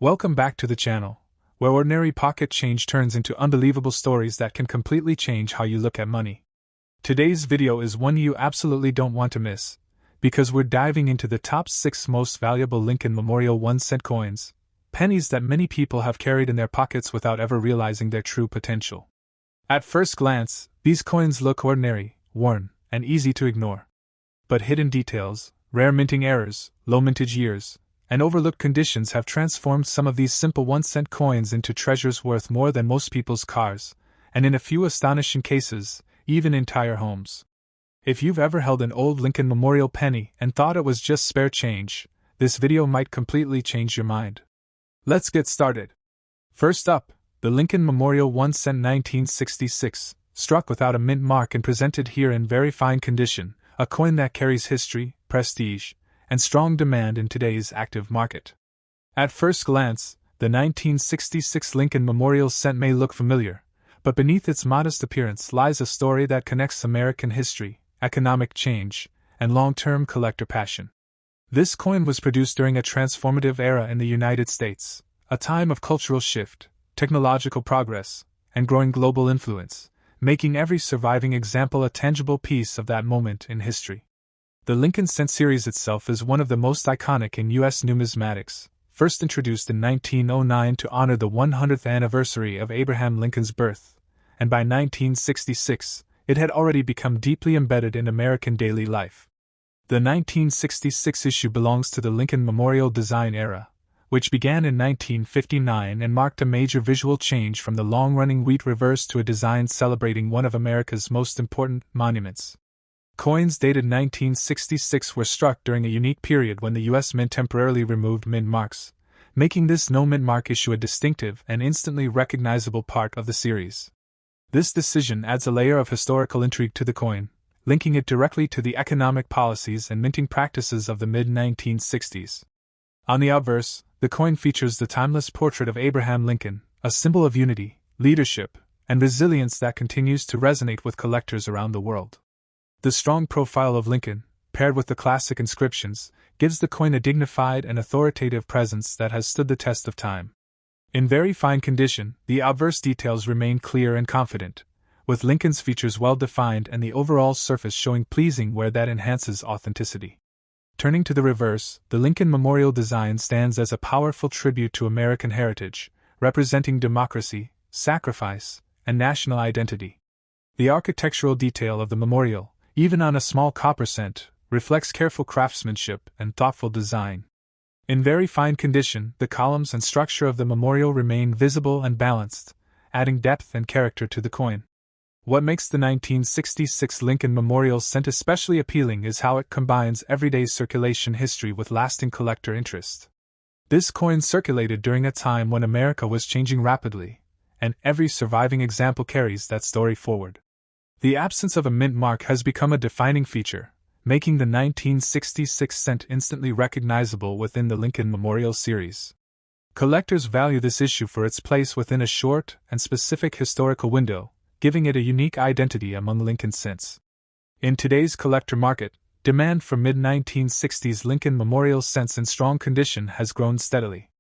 Welcome back to the channel, where ordinary pocket change turns into unbelievable stories that can completely change how you look at money. Today's video is one you absolutely don't want to miss, because we're diving into the top 6 most valuable Lincoln Memorial 1-cent coins, pennies that many people have carried in their pockets without ever realizing their true potential. At first glance, these coins look ordinary, worn, and easy to ignore. But hidden details, rare minting errors, low mintage years, and overlooked conditions have transformed some of these simple 1-cent coins into treasures worth more than most people's cars, and in a few astonishing cases, even entire homes. If you've ever held an old Lincoln Memorial penny and thought it was just spare change, this video might completely change your mind. Let's get started. First up, the Lincoln Memorial 1-cent 1966, struck without a mint mark and presented here in very fine condition, a coin that carries history, prestige, and strong demand in today's active market. At first glance, the 1966 Lincoln Memorial cent may look familiar, but beneath its modest appearance lies a story that connects American history, economic change, and long-term collector passion. This coin was produced during a transformative era in the United States, a time of cultural shift, technological progress, and growing global influence, making every surviving example a tangible piece of that moment in history. The Lincoln cent series itself is one of the most iconic in U.S. numismatics, first introduced in 1909 to honor the 100th anniversary of Abraham Lincoln's birth, and by 1966, it had already become deeply embedded in American daily life. The 1966 issue belongs to the Lincoln Memorial design era, which began in 1959 and marked a major visual change from the long-running wheat reverse to a design celebrating one of America's most important monuments. Coins dated 1966 were struck during a unique period when the U.S. Mint temporarily removed mint marks, making this no-mint mark issue a distinctive and instantly recognizable part of the series. This decision adds a layer of historical intrigue to the coin, linking it directly to the economic policies and minting practices of the mid-1960s. On the obverse, the coin features the timeless portrait of Abraham Lincoln, a symbol of unity, leadership, and resilience that continues to resonate with collectors around the world. The strong profile of Lincoln, paired with the classic inscriptions, gives the coin a dignified and authoritative presence that has stood the test of time. In very fine condition, the obverse details remain clear and confident, with Lincoln's features well defined and the overall surface showing pleasing wear that enhances authenticity. Turning to the reverse, the Lincoln Memorial design stands as a powerful tribute to American heritage, representing democracy, sacrifice, and national identity. The architectural detail of the memorial, even on a small copper cent, reflects careful craftsmanship and thoughtful design. In very fine condition, the columns and structure of the memorial remain visible and balanced, adding depth and character to the coin. What makes the 1966 Lincoln Memorial cent especially appealing is how it combines everyday circulation history with lasting collector interest. This coin circulated during a time when America was changing rapidly, and every surviving example carries that story forward. The absence of a mint mark has become a defining feature, making the 1966 cent instantly recognizable within the Lincoln Memorial series. Collectors value this issue for its place within a short and specific historical window, giving it a unique identity among Lincoln cents. In today's collector market, demand for mid-1960s Lincoln Memorial cents in strong condition has grown steadily.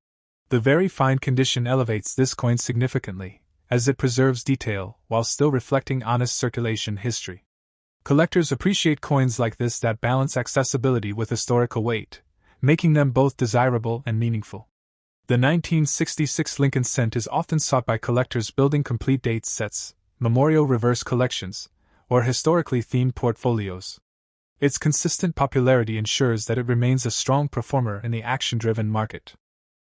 The very fine condition elevates this coin significantly, as it preserves detail while still reflecting honest circulation history. Collectors appreciate coins like this that balance accessibility with historical weight, making them both desirable and meaningful. The 1966 Lincoln cent is often sought by collectors building complete date sets, memorial reverse collections, or historically themed portfolios. Its consistent popularity ensures that it remains a strong performer in the action-driven market.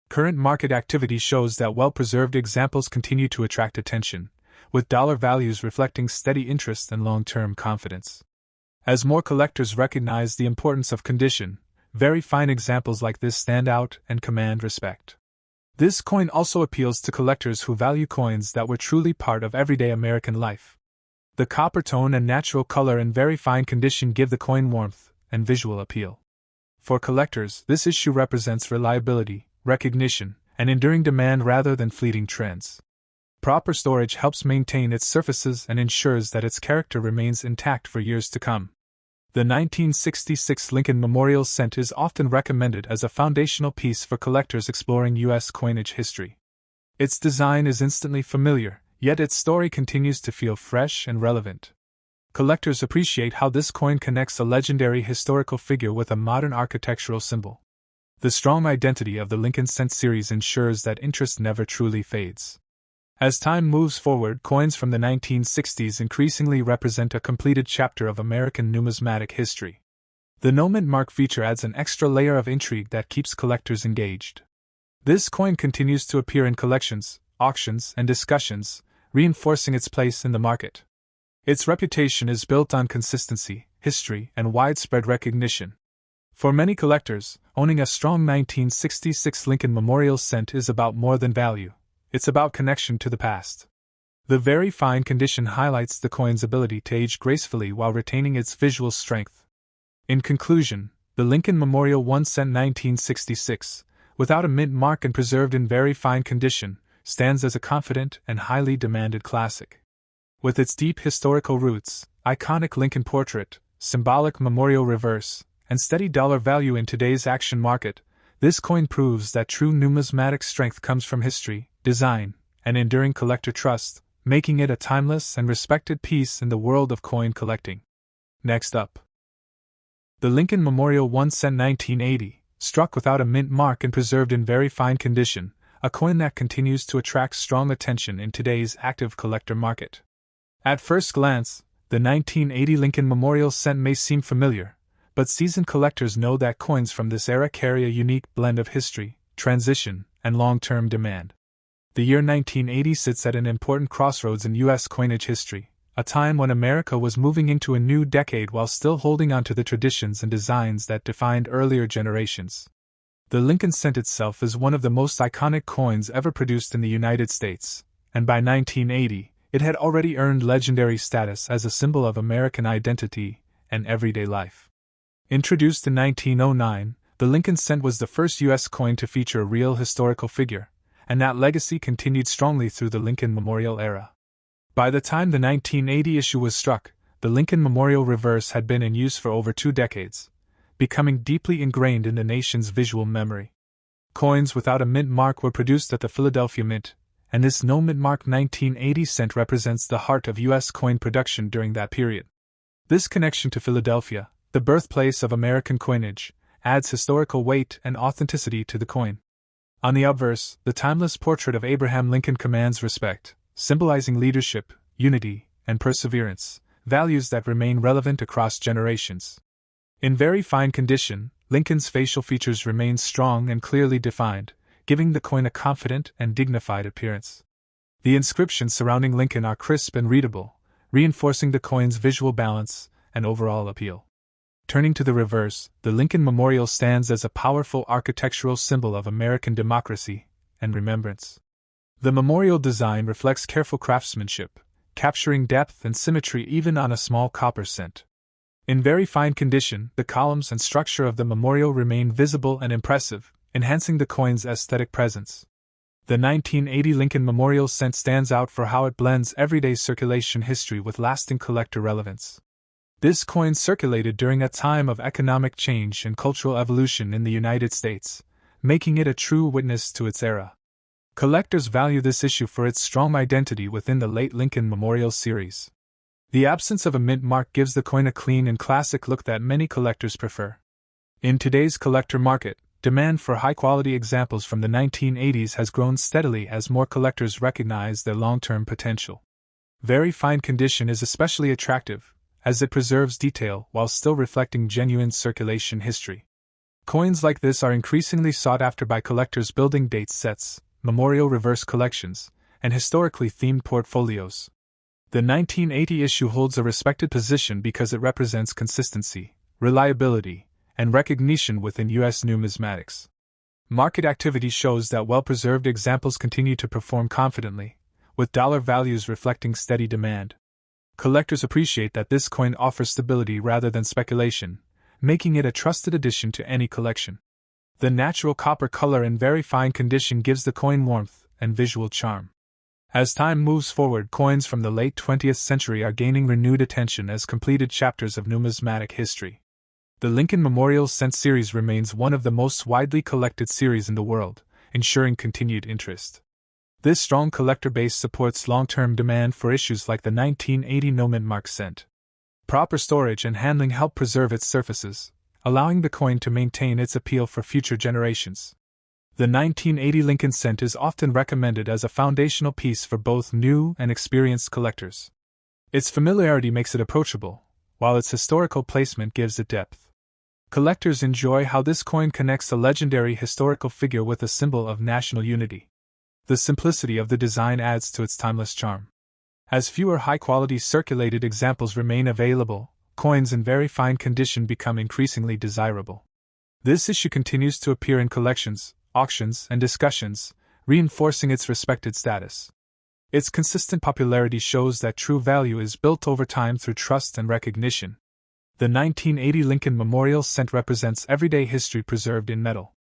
Current market activity shows that well-preserved examples continue to attract attention, with dollar values reflecting steady interest and long-term confidence. As more collectors recognize the importance of condition, very fine examples like this stand out and command respect. This coin also appeals to collectors who value coins that were truly part of everyday American life. The copper tone and natural color in very fine condition give the coin warmth and visual appeal. For collectors, this issue represents reliability, recognition, and enduring demand rather than fleeting trends. Proper storage helps maintain its surfaces and ensures that its character remains intact for years to come. The 1966 Lincoln Memorial Cent is often recommended as a foundational piece for collectors exploring U.S. coinage history. Its design is instantly familiar, yet its story continues to feel fresh and relevant. Collectors appreciate how this coin connects a legendary historical figure with a modern architectural symbol. The strong identity of the Lincoln Cent series ensures that interest never truly fades. As time moves forward, coins from the 1960s increasingly represent a completed chapter of American numismatic history. The no mint mark feature adds an extra layer of intrigue that keeps collectors engaged. This coin continues to appear in collections, auctions, and discussions, reinforcing its place in the market. Its reputation is built on consistency, history, and widespread recognition. For many collectors, owning a strong 1966 Lincoln Memorial Cent is about more than value. It's about connection to the past. The very fine condition highlights the coin's ability to age gracefully while retaining its visual strength. In conclusion, the Lincoln Memorial 1 Cent 1966, without a mint mark and preserved in very fine condition, stands as a confident and highly demanded classic. With its deep historical roots, iconic Lincoln portrait, symbolic memorial reverse, and steady dollar value in today's action market, this coin proves that true numismatic strength comes from history, design, and enduring collector trust, making it a timeless and respected piece in the world of coin collecting. Next up, the Lincoln Memorial 1 Cent 1980, struck without a mint mark and preserved in very fine condition, a coin that continues to attract strong attention in today's active collector market. At first glance, the 1980 Lincoln Memorial Cent may seem familiar, but seasoned collectors know that coins from this era carry a unique blend of history, transition, and long-term demand. The year 1980 sits at an important crossroads in U.S. coinage history, a time when America was moving into a new decade while still holding on to the traditions and designs that defined earlier generations. The Lincoln Cent itself is one of the most iconic coins ever produced in the United States, and by 1980, it had already earned legendary status as a symbol of American identity and everyday life. Introduced in 1909, the Lincoln Cent was the first U.S. coin to feature a real historical figure, and that legacy continued strongly through the Lincoln Memorial era. By the time the 1980 issue was struck, the Lincoln Memorial reverse had been in use for over 2 decades, becoming deeply ingrained in the nation's visual memory. Coins without a mint mark were produced at the Philadelphia Mint, and this no mint mark 1980 cent represents the heart of U.S. coin production during that period. This connection to Philadelphia, the birthplace of American coinage, adds historical weight and authenticity to the coin. On the obverse, the timeless portrait of Abraham Lincoln commands respect, symbolizing leadership, unity, and perseverance, values that remain relevant across generations. In very fine condition, Lincoln's facial features remain strong and clearly defined, giving the coin a confident and dignified appearance. The inscriptions surrounding Lincoln are crisp and readable, reinforcing the coin's visual balance and overall appeal. Turning to the reverse, the Lincoln Memorial stands as a powerful architectural symbol of American democracy and remembrance. The memorial design reflects careful craftsmanship, capturing depth and symmetry even on a small copper cent. In very fine condition, the columns and structure of the memorial remain visible and impressive, enhancing the coin's aesthetic presence. The 1980 Lincoln Memorial Cent stands out for how it blends everyday circulation history with lasting collector relevance. This coin circulated during a time of economic change and cultural evolution in the United States, making it a true witness to its era. Collectors value this issue for its strong identity within the late Lincoln Memorial series. The absence of a mint mark gives the coin a clean and classic look that many collectors prefer. In today's collector market, demand for high-quality examples from the 1980s has grown steadily as more collectors recognize their long-term potential. Very fine condition is especially attractive, as it preserves detail while still reflecting genuine circulation history. Coins like this are increasingly sought after by collectors building date sets, memorial reverse collections, and historically themed portfolios. The 1980 issue holds a respected position because it represents consistency, reliability, and recognition within U.S. numismatics. Market activity shows that well-preserved examples continue to perform confidently, with dollar values reflecting steady demand. Collectors appreciate that this coin offers stability rather than speculation, making it a trusted addition to any collection. The natural copper color in very fine condition gives the coin warmth and visual charm. As time moves forward, coins from the late 20th century are gaining renewed attention as completed chapters of numismatic history. The Lincoln Memorial Cent series remains one of the most widely collected series in the world, ensuring continued interest. This strong collector base supports long-term demand for issues like the 1980 no-mint-mark cent. Proper storage and handling help preserve its surfaces, allowing the coin to maintain its appeal for future generations. The 1980 Lincoln cent is often recommended as a foundational piece for both new and experienced collectors. Its familiarity makes it approachable, while its historical placement gives it depth. Collectors enjoy how this coin connects a legendary historical figure with a symbol of national unity. The simplicity of the design adds to its timeless charm. As fewer high-quality circulated examples remain available, coins in very fine condition become increasingly desirable. This issue continues to appear in collections, auctions, and discussions, reinforcing its respected status. Its consistent popularity shows that true value is built over time through trust and recognition. The 1980 Lincoln Memorial Cent represents everyday history preserved in metal.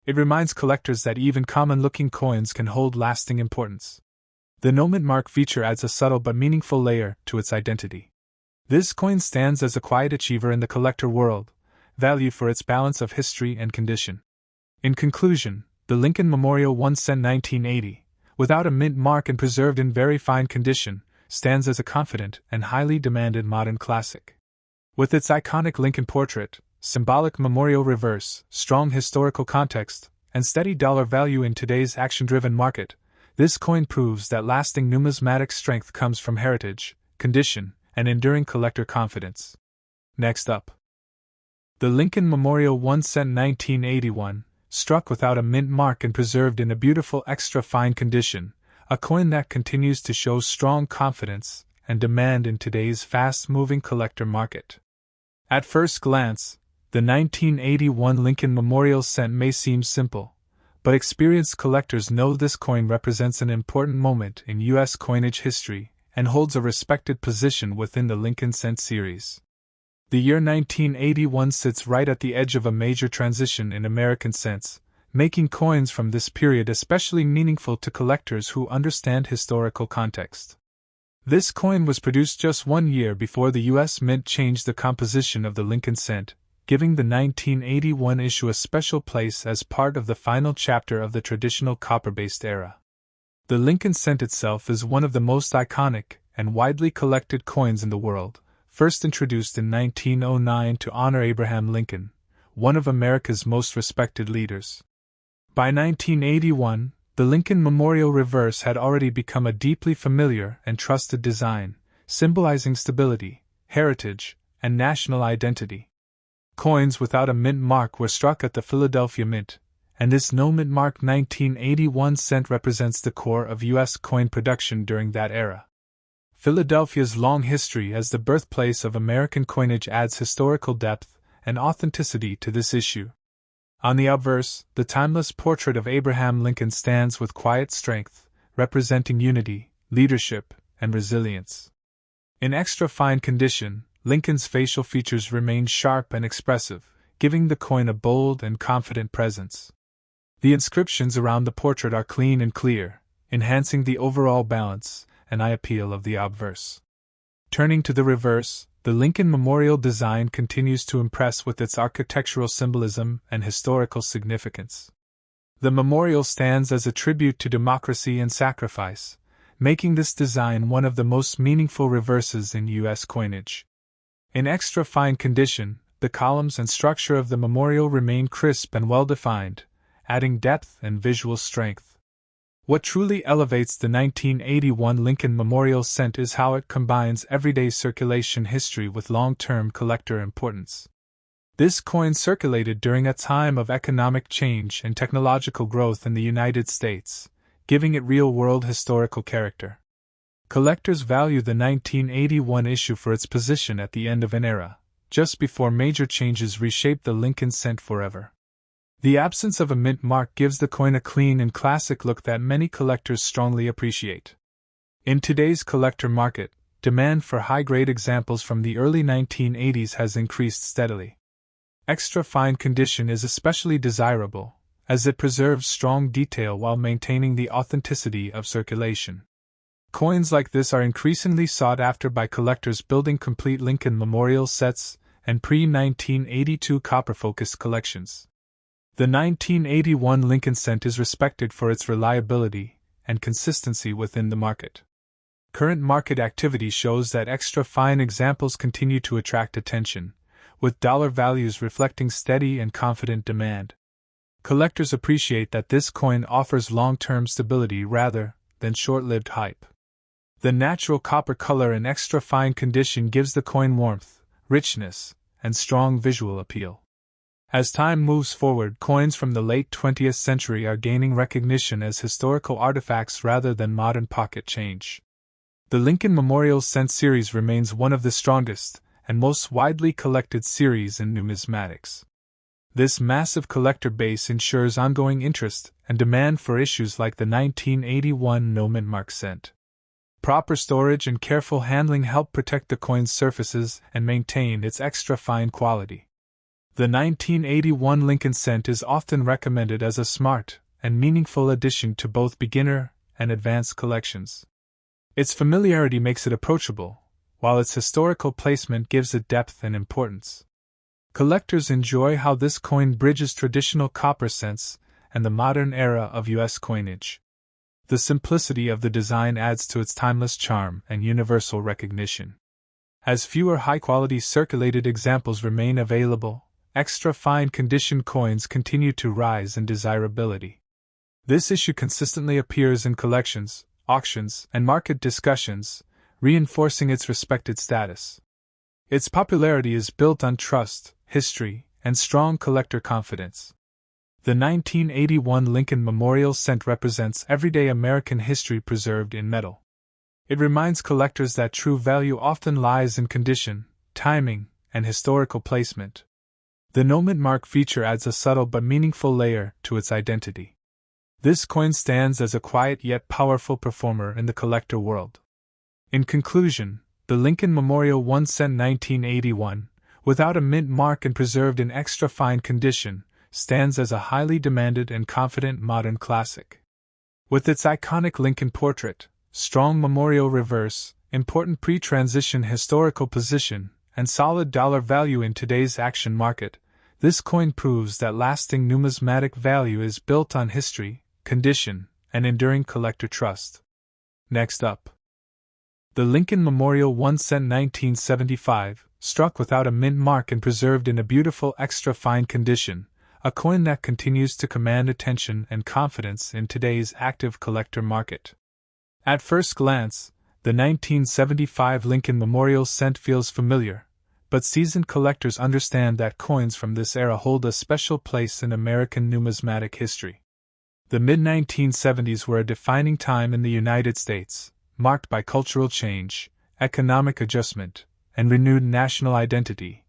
It reminds collectors that even common-looking coins can hold lasting importance. The no-mint-mark feature adds a subtle but meaningful layer to its identity. This coin stands as a quiet achiever in the collector world, valued for its balance of history and condition. In conclusion, the Lincoln Memorial 1 cent 1980, without a mint mark and preserved in very fine condition, stands as a confident and highly demanded modern classic. With its iconic Lincoln portrait, symbolic memorial reverse, strong historical context, and steady dollar value in today's action-driven market, this coin proves that lasting numismatic strength comes from heritage, condition, and enduring collector confidence. Next up, the Lincoln Memorial 1 cent 1981, struck without a mint mark and preserved in a beautiful extra-fine condition, a coin that continues to show strong confidence and demand in today's fast-moving collector market. At first glance, the 1981 Lincoln Memorial Cent may seem simple, but experienced collectors know this coin represents an important moment in U.S. coinage history and holds a respected position within the Lincoln Cent series. The year 1981 sits right at the edge of a major transition in American cents, making coins from this period especially meaningful to collectors who understand historical context. This coin was produced just 1 year before the U.S. Mint changed the composition of the Lincoln Cent, giving the 1981 issue a special place as part of the final chapter of the traditional copper-based era. The Lincoln Cent itself is one of the most iconic and widely collected coins in the world, first introduced in 1909 to honor Abraham Lincoln, one of America's most respected leaders. By 1981, the Lincoln Memorial Reverse had already become a deeply familiar and trusted design, symbolizing stability, heritage, and national identity. Coins without a mint mark were struck at the Philadelphia Mint, and this no-mint mark 1981 cent represents the core of U.S. coin production during that era. Philadelphia's long history as the birthplace of American coinage adds historical depth and authenticity to this issue. On the obverse, the timeless portrait of Abraham Lincoln stands with quiet strength, representing unity, leadership, and resilience. In extra-fine condition, Lincoln's facial features remain sharp and expressive, giving the coin a bold and confident presence. The inscriptions around the portrait are clean and clear, enhancing the overall balance and eye appeal of the obverse. Turning to the reverse, the Lincoln Memorial design continues to impress with its architectural symbolism and historical significance. The memorial stands as a tribute to democracy and sacrifice, making this design one of the most meaningful reverses in U.S. coinage. In extra-fine condition, the columns and structure of the memorial remain crisp and well-defined, adding depth and visual strength. What truly elevates the 1981 Lincoln Memorial Cent is how it combines everyday circulation history with long-term collector importance. This coin circulated during a time of economic change and technological growth in the United States, giving it real-world historical character. Collectors value the 1981 issue for its position at the end of an era, just before major changes reshaped the Lincoln Cent forever. The absence of a mint mark gives the coin a clean and classic look that many collectors strongly appreciate. In today's collector market, demand for high-grade examples from the early 1980s has increased steadily. Extra-fine condition is especially desirable, as it preserves strong detail while maintaining the authenticity of circulation. Coins like this are increasingly sought after by collectors building complete Lincoln Memorial sets and pre-1982 copper-focused collections. The 1981 Lincoln cent is respected for its reliability and consistency within the market. Current market activity shows that extra-fine examples continue to attract attention, with dollar values reflecting steady and confident demand. Collectors appreciate that this coin offers long-term stability rather than short-lived hype. The natural copper color and extra-fine condition gives the coin warmth, richness, and strong visual appeal. As time moves forward, coins from the late 20th century are gaining recognition as historical artifacts rather than modern pocket change. The Lincoln Memorial Cent series remains one of the strongest and most widely collected series in numismatics. This massive collector base ensures ongoing interest and demand for issues like the 1981 no-mint-mark cent. Proper storage and careful handling help protect the coin's surfaces and maintain its extra-fine quality. The 1981 Lincoln cent is often recommended as a smart and meaningful addition to both beginner and advanced collections. Its familiarity makes it approachable, while its historical placement gives it depth and importance. Collectors enjoy how this coin bridges traditional copper cents and the modern era of U.S. coinage. The simplicity of the design adds to its timeless charm and universal recognition. As fewer high-quality circulated examples remain available, extra-fine condition coins continue to rise in desirability. This issue consistently appears in collections, auctions, and market discussions, reinforcing its respected status. Its popularity is built on trust, history, and strong collector confidence. The 1981 Lincoln Memorial Cent represents everyday American history preserved in metal. It reminds collectors that true value often lies in condition, timing, and historical placement. The no-mint-mark feature adds a subtle but meaningful layer to its identity. This coin stands as a quiet yet powerful performer in the collector world. In conclusion, the Lincoln Memorial 1 cent 1981, without a mint mark and preserved in extra-fine condition, stands as a highly demanded and confident modern classic. With its iconic Lincoln portrait, strong memorial reverse, important pre-transition historical position, and solid dollar value in today's action market, this coin proves that lasting numismatic value is built on history, condition, and enduring collector trust. Next up, the Lincoln Memorial 1 cent 1975, struck without a mint mark and preserved in a beautiful extra-fine condition, a coin that continues to command attention and confidence in today's active collector market. At first glance, the 1975 Lincoln Memorial Cent feels familiar, but seasoned collectors understand that coins from this era hold a special place in American numismatic history. The mid-1970s were a defining time in the United States, marked by cultural change, economic adjustment, and renewed national identity,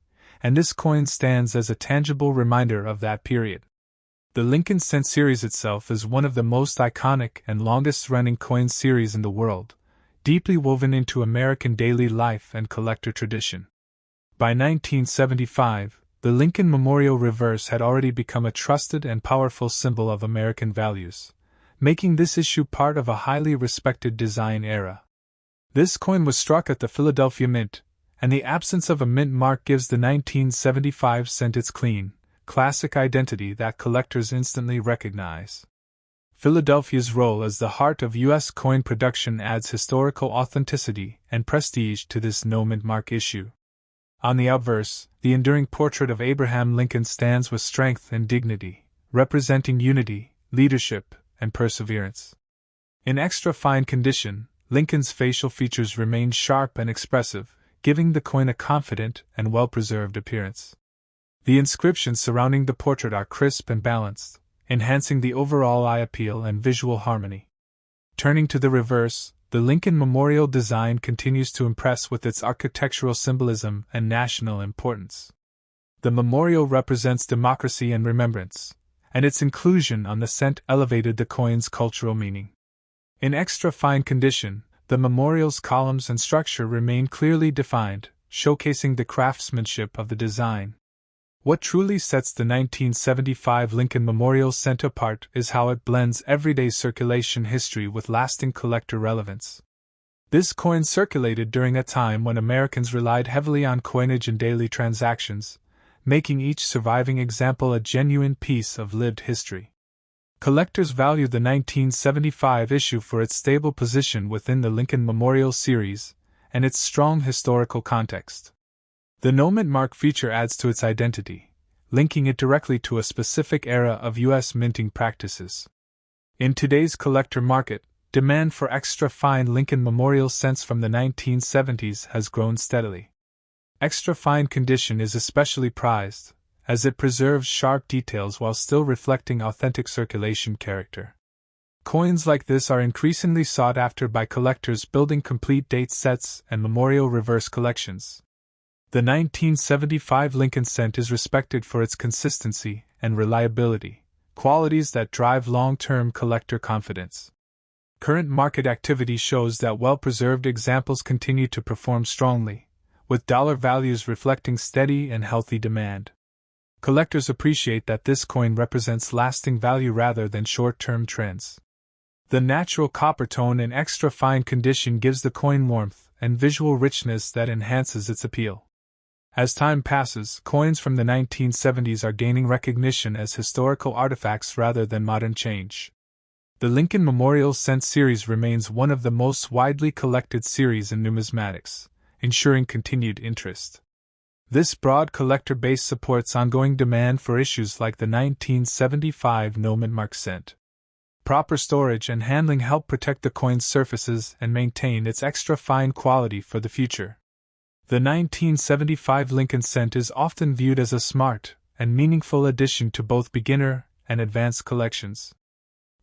and this coin stands as a tangible reminder of that period. The Lincoln Cent series itself is one of the most iconic and longest-running coin series in the world, deeply woven into American daily life and collector tradition. By 1975, the Lincoln Memorial Reverse had already become a trusted and powerful symbol of American values, making this issue part of a highly respected design era. This coin was struck at the Philadelphia Mint, and the absence of a mint mark gives the 1975 cent its clean, classic identity that collectors instantly recognize. Philadelphia's role as the heart of U.S. coin production adds historical authenticity and prestige to this no-mint mark issue. On the obverse, the enduring portrait of Abraham Lincoln stands with strength and dignity, representing unity, leadership, and perseverance. In extra-fine condition, Lincoln's facial features remain sharp and expressive, giving the coin a confident and well-preserved appearance. The inscriptions surrounding the portrait are crisp and balanced, enhancing the overall eye appeal and visual harmony. Turning to the reverse, the Lincoln Memorial design continues to impress with its architectural symbolism and national importance. The memorial represents democracy and remembrance, and its inclusion on the cent elevated the coin's cultural meaning. In extra-fine condition, the memorial's columns and structure remain clearly defined, showcasing the craftsmanship of the design. What truly sets the 1975 Lincoln Memorial Cent apart is how it blends everyday circulation history with lasting collector relevance. This coin circulated during a time when Americans relied heavily on coinage in daily transactions, making each surviving example a genuine piece of lived history. Collectors valued the 1975 issue for its stable position within the Lincoln Memorial series and its strong historical context. The Noment mark feature adds to its identity, linking it directly to a specific era of U.S. minting practices. In today's collector market, demand for extra fine Lincoln Memorial cents from the 1970s has grown steadily. Extra fine condition is especially prized, as it preserves sharp details while still reflecting authentic circulation character. Coins like this are increasingly sought after by collectors building complete date sets and memorial reverse collections. The 1975 Lincoln cent is respected for its consistency and reliability, qualities that drive long-term collector confidence. Current market activity shows that well-preserved examples continue to perform strongly, with dollar values reflecting steady and healthy demand. Collectors appreciate that this coin represents lasting value rather than short-term trends. The natural copper tone in extra fine condition gives the coin warmth and visual richness that enhances its appeal. As time passes, coins from the 1970s are gaining recognition as historical artifacts rather than modern change. The Lincoln Memorial Cent series remains one of the most widely collected series in numismatics, ensuring continued interest. This broad collector base supports ongoing demand for issues like the 1975 Noment mark cent. Proper storage and handling help protect the coin's surfaces and maintain its extra fine quality for the future. The 1975 Lincoln cent is often viewed as a smart and meaningful addition to both beginner and advanced collections.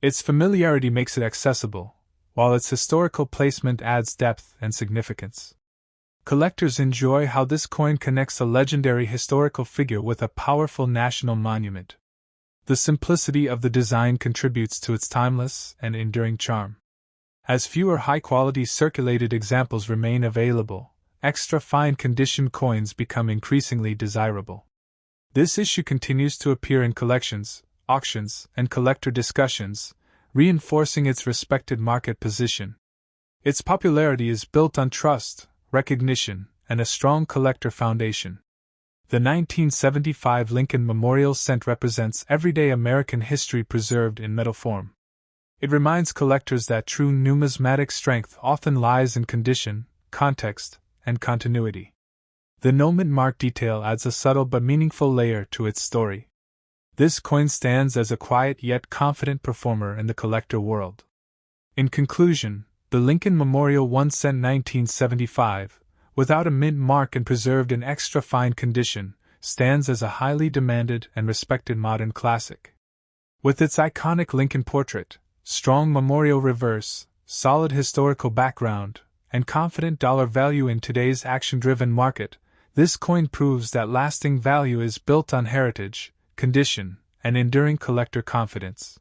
Its familiarity makes it accessible, while its historical placement adds depth and significance. Collectors enjoy how this coin connects a legendary historical figure with a powerful national monument. The simplicity of the design contributes to its timeless and enduring charm. As fewer high-quality circulated examples remain available, extra fine condition coins become increasingly desirable. This issue continues to appear in collections, auctions, and collector discussions, reinforcing its respected market position. Its popularity is built on trust, recognition, and a strong collector foundation. The 1975 Lincoln Memorial Cent represents everyday American history preserved in metal form. It reminds collectors that true numismatic strength often lies in condition, context, and continuity. The Noment mark detail adds a subtle but meaningful layer to its story. This coin stands as a quiet yet confident performer in the collector world. In conclusion, the Lincoln Memorial 1 cent 1975, without a mint mark and preserved in extra fine condition, stands as a highly demanded and respected modern classic. With its iconic Lincoln portrait, strong memorial reverse, solid historical background, and confident dollar value in today's action-driven market, this coin proves that lasting value is built on heritage, condition, and enduring collector confidence.